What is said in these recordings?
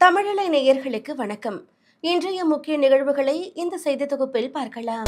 தமிழலை நேயர்களுக்கு வணக்கம். இன்றைய முக்கிய நிகழ்வுகளை இந்த செய்தி தொகுப்பில் பார்க்கலாம்.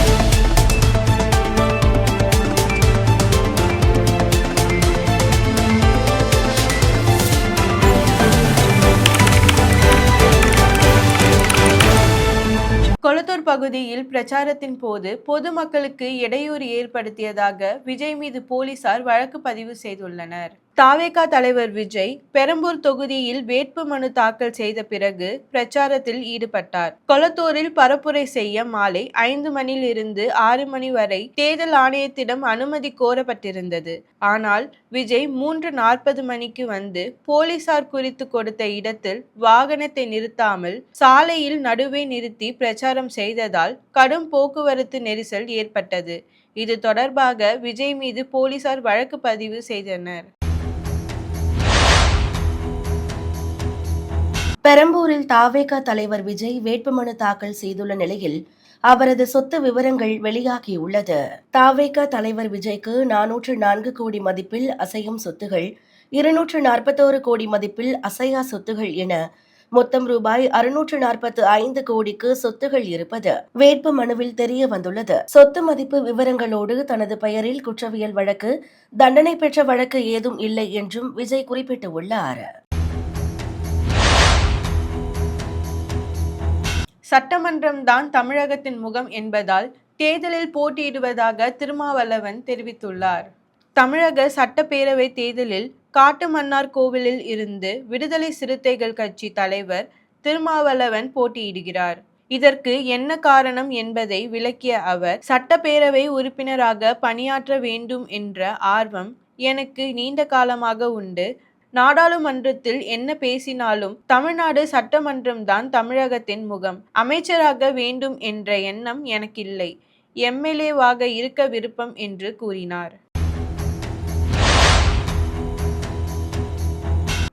கொளத்தூர் பகுதியில் பிரச்சாரத்தின் போது பொதுமக்களுக்கு இடையூறு ஏற்படுத்தியதாக விஜய் மீது போலீசார் வழக்கு பதிவு செய்துள்ளனர். தாவேகா தலைவர் விஜய் பெரம்பூர் தொகுதியில் வேட்பு மனு தாக்கல் செய்த பிறகு பிரச்சாரத்தில் ஈடுபட்டார். கொளத்தூரில் பரப்புரை செய்ய மாலை 5 மணியிலிருந்து 6 மணி வரை தேர்தல் ஆணையத்திடம் அனுமதி கோரப்பட்டிருந்தது. ஆனால் விஜய் 3:40 மணிக்கு வந்து போலீசார் குறித்து கொடுத்த இடத்தில் வாகனத்தை நிறுத்தாமல் சாலையில் நடுவே நிறுத்தி பிரச்சாரம் செய்ததால் கடும் போக்குவரத்து நெரிசல் ஏற்பட்டது. இது தொடர்பாக விஜய் மீது போலீசார் வழக்கு பதிவு செய்தனர். பெரம்பூரில் தாவேகா தலைவர் விஜய் வேட்புமனு தாக்கல் செய்துள்ள நிலையில் அவரது சொத்து விவரங்கள் வெளியாகியுள்ளது. தாவேகா தலைவர் விஜய்க்கு 404 கோடி மதிப்பில் அசையும் சொத்துகள், 241 கோடி மதிப்பில் அசையா சொத்துகள் என மொத்தம் ரூபாய் 645 கோடிக்கு சொத்துகள் இருப்பது வேட்பு மனுவில் தெரிய வந்துள்ளது. சொத்து மதிப்பு விவரங்களோடு தனது பெயரில் குற்றவியல் வழக்கு, தண்டனை பெற்ற வழக்கு ஏதும் இல்லை என்றும் விஜய் குறிப்பிட்டுள்ளார். சட்டமன்றம் தான் தமிழகத்தின் முகம் என்பதால் தேர்தலில் போட்டியிடுவதாக திருமாவளவன் தெரிவித்துள்ளார். தமிழக சட்டப்பேரவை தேர்தலில் காட்டுமன்னார் கோவிலில் இருந்து விடுதலை சிறுத்தைகள் கட்சி தலைவர் திருமாவளவன் போட்டியிடுகிறார். இதற்கு என்ன காரணம் என்பதை விளக்கிய அவர், சட்டப்பேரவை உறுப்பினராக பணியாற்ற வேண்டும் என்ற ஆர்வம் எனக்கு நீண்ட காலமாக உண்டு. நாடாளுமன்றத்தில் என்ன பேசினாலும் தமிழ்நாடு சட்டமன்றம் தான் தமிழகத்தின் முகம். அமைச்சராக வேண்டும் என்ற எண்ணம் எனக்கில்லை. எம்எல்ஏவாக இருக்க விருப்பம் என்று கூறினார்.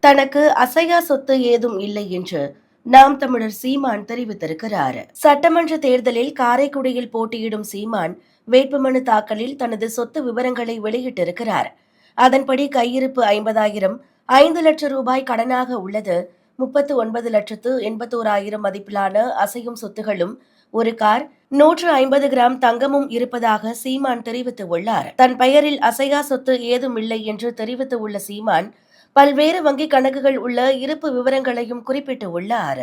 தனக்கு அசையா சொத்து ஏதும் இல்லை என்று நாம் தமிழர் சீமான் தெரிவித்திருக்கிறார். சட்டமன்ற தேர்தலில் காரைக்குடியில் போட்டியிடும் சீமான் வேட்புமனு தாக்கலில் தனது சொத்து விவரங்களை வெளியிட்டிருக்கிறார். அதன்படி கையிருப்பு 50,000, 5 லட்சம் ரூபாய் கடனாக உள்ளது, 39,81,000 மதிப்பிலான அசையும் சொத்துகளும், ஒரு கார், 150 கிராம் தங்கமும் இருப்பதாக சீமான் தெரிவித்துள்ளார். தன் பெயரில் அசையா சொத்து ஏதும் இல்லை என்று தெரிவித்துள்ள சீமான் பல்வேறு வங்கி கணக்குகள் உள்ள இருப்பு விவரங்களையும் குறிப்பிட்டுள்ளார்.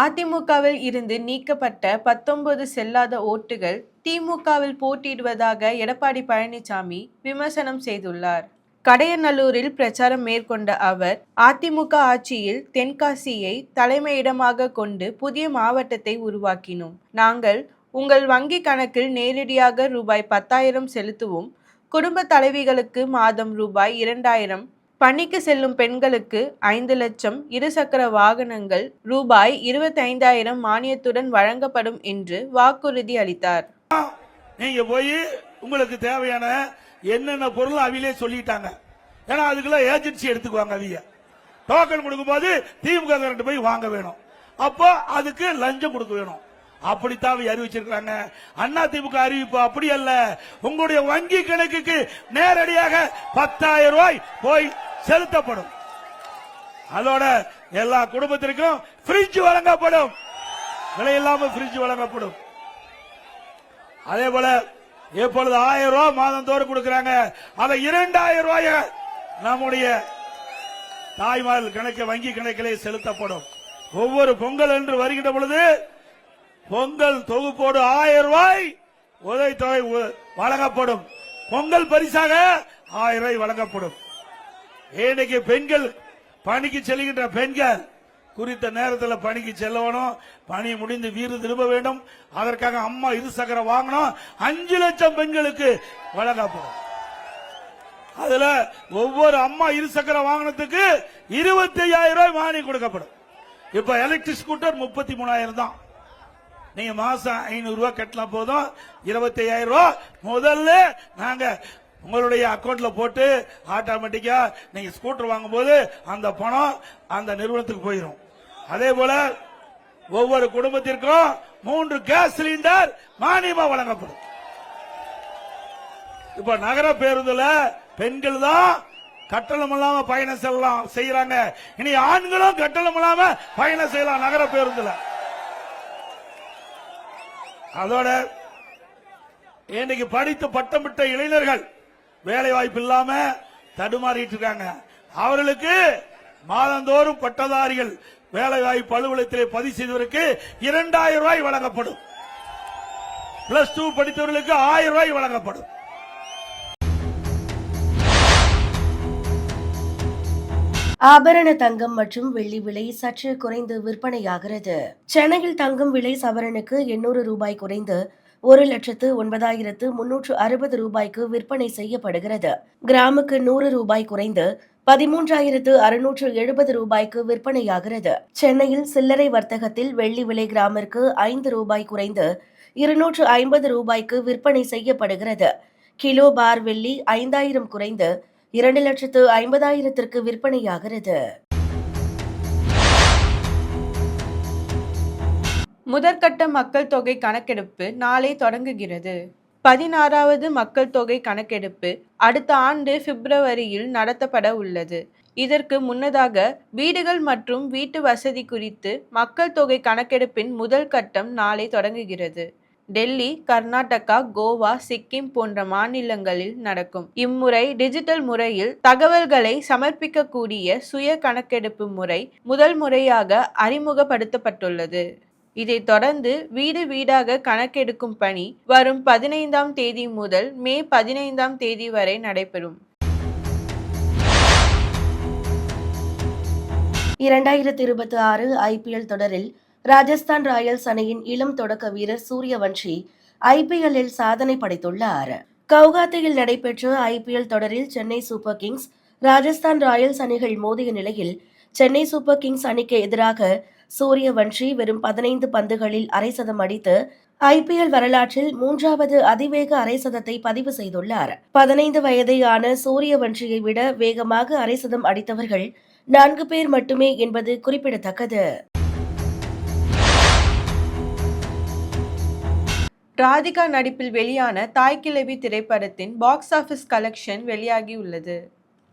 அதிமுகவில் இருந்து நீக்கப்பட்ட 19 செல்லாத ஓட்டுகள் திமுகவில் போட்டியிடுவதாக எடப்பாடி பழனிசாமி விமர்சனம் செய்துள்ளார். கடையநல்லூரில் பிரச்சாரம் மேற்கொண்ட அவர், அதிமுக ஆட்சியில் தென்காசியை தலைமையிடமாக கொண்டு புதிய மாவட்டத்தை உருவாக்கினோம். நாங்கள் உங்கள் வங்கி கணக்கில் நேரடியாக ரூபாய் 10,000 செலுத்துவோம். குடும்ப தலைவிகளுக்கு மாதம் ரூபாய் 2,000, பணிக்கு செல்லும் பெண்களுக்கு 5 லட்சம், இருசக்கர வாகனங்கள் ரூபாய் 25,000 மானியத்துடன் வழங்கப்படும் என்று வாக்குறுதி அளித்தார். நீங்க போய் உங்களுக்கு தேவையான என்னென்ன பொருள் அவிலே சொல்லிட்டாங்க. ஏன்னா அதுக்குள்ள ஏஜென்சி எடுத்துக்குவாங்க. அவிய டோக்கன் கொடுக்கும் போது திமுக கரண்ட் போய் வாங்க வேணும். அப்போ அதுக்கு லஞ்சம் கொடுக்க வேணும். அப்படித்தான் அறிவிச்சிருக்காங்க. அண்ணா திமுக அறிவிப்பு அப்படி அல்ல. உங்களுடைய வங்கி கணக்குக்கு நேரடியாக 10,000 ரூபாய் போய் செலுத்தப்படும். அதோட எல்லா குடும்பத்திற்கும் ஃப்ரிட்ஜ் வழங்கப்படும். விலை இல்லாம ஃப்ரிட்ஜ் வழங்கப்படும். அதே போல எப்பொழுது 1,000 ரூபாய் மாதந்தோறும் கொடுக்கிறாங்க, அதை 2,000 ரூபாய் நம்முடைய தாய்மார்கள் கணக்கு வங்கி கணக்கிலே செலுத்தப்படும். ஒவ்வொரு பொங்கல் என்று வருகின்ற பொழுது பொங்கல் தொகுப்போடு 1,000 ரூபாய் உதவித்தொகை வழங்கப்படும். பொங்கல் பரிசாக 1,000 ரூபாய் வழங்கப்படும். இன்னைக்கு பெண்கள் பணிக்கு செல்கின்ற பெண்கள் குறித்த நேரத்தில் பணிக்கு செல்லணும். பணி முடிந்து வீடு திரும்ப வேண்டும். அதற்காக அம்மா இருசக்கர வாங்கணும். 5 லட்சம் பெண்களுக்கு வழங்கப்படும். அதுல ஒவ்வொரு அம்மா இருசக்கர வாகனத்துக்கு 25,000 ரூபாய் மானியம் கொடுக்கப்படும். இப்ப எலக்ட்ரிக் ஸ்கூட்டர் 33,000 தான். நீங்க மாசம் 500 ரூபாய் கட்டலாம் போதும். 25,000 ரூபாய் முதல்ல நாங்க உங்களுடைய அக்கௌண்ட்ல போட்டு ஆட்டோமேட்டிக்கா நீங்க ஸ்கூட்டர் வாங்கும் போது அந்த பணம் அந்த நிறுவனத்துக்கு போயிடும். அதே போல ஒவ்வொரு குடும்பத்திற்கும் 3 கேஸ் சிலிண்டர் மானியமா வழங்கப்படும். இப்ப நகர பேருந்துல பெண்கள் தான் கட்டணம் இல்லாம பயணம் செல்லலாம் செய்யறாங்க. இனி ஆண்களும் கட்டணம் இல்லாம பயணம் செய்யலாம் நகர பேருந்துல. அதோட இன்னைக்கு படித்து பட்டம் பெற்ற இளைஞர்கள் வேலை வாய்ப்பு இல்லாம தடுமாறிட்டு இருக்காங்க. அவர்களுக்கு மாதந்தோறும் பட்டதாரிகள் வேலை வாய்ப்பு அலுவலகத்திலே பதிவு செய்தவருக்கு 2000 ரூபாய் வழங்கப்படும். +2 படித்தவர்களுக்கு 1000 ரூபாய் வழங்கப்படும். ஆபரண தங்கம் மற்றும் வெள்ளி விலை சற்று குறைந்து விற்பனையாகிறது. சென்னையில் தங்கம் விலை சவரனுக்கு 800 ரூபாய் குறைந்து 1,09,360 ரூபாய்க்கு விற்பனை செய்யப்படுகிறது. கிராமுக்கு 100 ரூபாய் குறைந்து 13,670 ரூபாய்க்கு விற்பனையாகிறது. சென்னையில் சில்லறை வர்த்தகத்தில் வெள்ளி விலை கிராமிற்கு 5 ரூபாய் குறைந்து 250 ரூபாய்க்கு விற்பனை செய்யப்படுகிறது. கிலோ பார் வெள்ளி 5,000 குறைந்து 2,50,000க்கு விற்பனையாகிறது. முதற்கட்ட மக்கள் தொகை கணக்கெடுப்பு நாளை தொடங்குகிறது. 16வது மக்கள் தொகை கணக்கெடுப்பு அடுத்த ஆண்டு பிப்ரவரியில் நடத்தப்பட உள்ளது. இதற்கு முன்னதாக வீடுகள் மற்றும் வீட்டு வசதி குறித்து மக்கள் தொகை கணக்கெடுப்பின் முதல் கட்டம் நாளை தொடங்குகிறது. டெல்லி, கர்நாடகா, கோவா, சிக்கிம் போன்ற மாநிலங்களில் நடக்கும். இம்முறை டிஜிட்டல் முறையில் தகவல்களை சமர்ப்பிக்கக்கூடிய சுய கணக்கெடுப்பு முறை முதல் முறையாக அறிமுகப்படுத்தப்பட்டுள்ளது. இதைத் தொடர்ந்து வீடு வீடாக கணக்கெடுக்கும் பணி வரும் 15ஆம் தேதி முதல் மே 15ஆம் தேதி வரை நடைபெறும். 2026 IPL தொடரில் ராஜஸ்தான் ராயல்ஸ் அணியின் இளம் தொடக்க வீரர் சூரியவன்ஷி IPL-இல் சாதனை படைத்துள்ளார். கவுகாத்தியில் நடைபெற்ற IPL தொடரில் Chennai super Kings, Rajasthan Royals அணிகள் மோதிய நிலையில் சென்னை சூப்பர் கிங்ஸ் அணிக்கு எதிராக சூரியவன்ஷி வெறும் 15 பந்துகளில் அரை சதம் அடித்து IPL வரலாற்றில் 3வது அதிவேக அரை சதத்தை பதிவு செய்துள்ளார். 15 வயதேயான சூரியவன்ஷியை விட வேகமாக அரை சதம் அடித்தவர்கள் 4 பேர் மட்டுமே என்பது குறிப்பிடத்தக்கது. ராதிகா நடிப்பில் வெளியான தாய் கிழவி திரைப்படத்தின் பாக்ஸ் ஆபீஸ் கலெக்ஷன் வெளியாகியுள்ளது.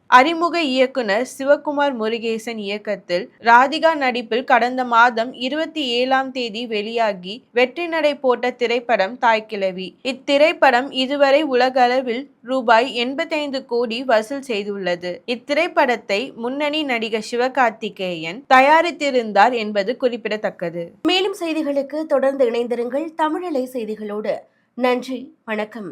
அறிமுக இயக்குனர் சிவகுமார் முருகேசன் இயக்கத்தில் ராதிகா நடிப்பில் கடந்த மாதம் 27ஆம் தேதி வெளியாகி வெற்றி நடை போட்ட திரைப்படம் தாய்க்கிழவி. இத்திரைப்படம் இதுவரை உலகளவில் ரூபாய் 85 கோடி வசூல் செய்துள்ளது. இத்திரைப்படத்தை முன்னணி நடிகர் சிவகார்த்திகேயன் தயாரித்திருந்தார் என்பது குறிப்பிடத்தக்கது. மேலும் செய்திகளுக்கு தொடர்ந்து இணைந்திருங்கள் தமிழலை செய்திகளோடு. நன்றி, வணக்கம்.